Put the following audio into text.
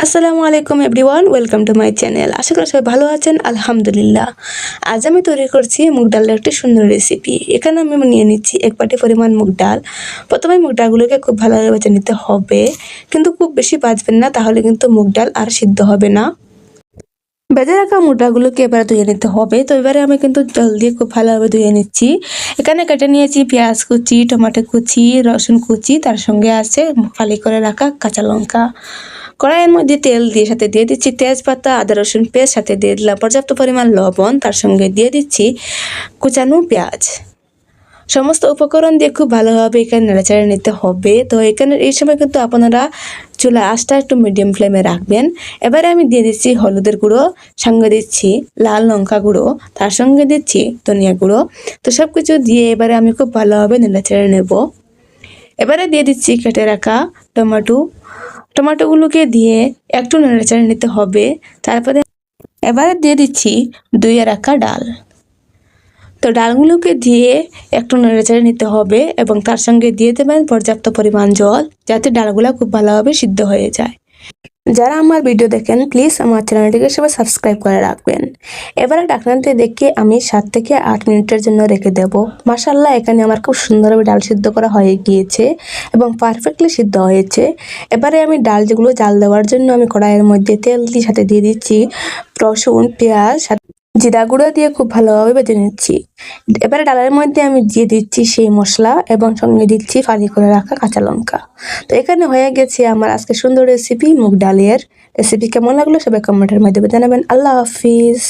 আসসালামু আলাইকুম everyone, welcome to my channel. আশা করি সবাই ভালো আছেন, আলহামদুলিল্লাহ। আজ আমি তৈরি করছি মুগ ডালের একটি সুন্দর রেসিপি। এখানে আমি নিয়ে নিচ্ছি 1 বাটি পরিমাণ মুগ ডাল। প্রথমে মুগ ডালগুলোকে খুব ভালোভাবে ভেজে নিতে হবে, কিন্তু খুব বেশি ভাজবেন না, তাহলে কিন্তু মুগ ডাল আর সিদ্ধ হবে না। ভেজে রাখা মুগ ডালগুলোকে এবারে ধুয়ে নিতে হবে। তো এবারে আমি কিন্তু জল দিয়ে খুব ভালোভাবে ধুয়ে নিচ্ছি। এখানে কেটে নিয়েছি পেঁয়াজ কুচি, টমেটো কুচি, রসুন কুচি, তার সঙ্গে আছে ফালি করে রাখা কাঁচা লঙ্কা। কড়াইয়ের মধ্যে তেল দিয়ে সাথে দিয়ে দিচ্ছি তেজপাতা, আদা রসুন পেস্ট, সাথে দিয়ে দিলাম পর্যাপ্ত পরিমাণ লবণ, তার সঙ্গে দিয়ে দিচ্ছি কুচানো পেঁয়াজ। সমস্ত উপকরণ দিয়ে খুব ভালোভাবে এখানে নেড়েচেড়ে নিতে হবে। তো এখানে এই সময় কিন্তু আপনারা চুলা আঁচটা একটু মিডিয়াম ফ্লেমে রাখবেন। এবারে আমি দিয়ে দিচ্ছি হলুদের গুঁড়ো, সঙ্গে দিচ্ছি লাল লঙ্কা গুঁড়ো, তার সঙ্গে দিচ্ছি ধনিয়া গুঁড়ো। তো সব কিছু দিয়ে এবারে আমি খুব ভালোভাবে নেড়েচেড়ে নেব। এবারে দিয়ে দিচ্ছি কেটে রাখা টমেটোগুলোকে দিয়ে একটু নেড়েচেড়ে নিতে হবে। তারপরে এবারে দিয়ে দিচ্ছি ধুয়ে রাখা ডাল। তো ডালগুলোকে দিয়ে একটু নেড়েচেড়ে নিতে হবে এবং তার সঙ্গে দিয়ে দেবেন পর্যাপ্ত পরিমাণ জল, যাতে ডালগুলো খুব ভালোভাবে সিদ্ধ হয়ে যায়। যারা আমার ভিডিও দেখেন প্লিজ আমার চ্যানেলটিকে সবাই সাবস্ক্রাইব করে রাখবেন। এবারে ঢাকনাতে দেখে আমি 7 থেকে 8 মিনিটের জন্য রেখে দেব। মাশাআল্লাহ, এখানে আমার খুব সুন্দরভাবে ডাল সিদ্ধ করা হয়ে গিয়েছে এবং পারফেক্টলি সিদ্ধ হয়েছে। এবারে আমি ডাল যেগুলো জাল দেওয়ার জন্য আমি কড়াইয়ের মধ্যে তেল দিয়ে সাথে দিয়ে দিচ্ছি রসুন, পেঁয়াজ, জিরা গুঁড়ো দিয়ে খুব ভালোভাবে ভেজে নিচ্ছি। এবারে ডালের মধ্যে আমি দিয়ে দিচ্ছি সেই মশলা এবং সঙ্গে দিচ্ছি ফালি করে রাখা কাঁচা লঙ্কা। তো এখানে হয়ে গেছে আমার আজকে সুন্দর রেসিপি মুগ ডালের। রেসিপি কেমন লাগলো সবাই কমেন্টের মাধ্যমে জানাবেন। আল্লাহ হাফিজ।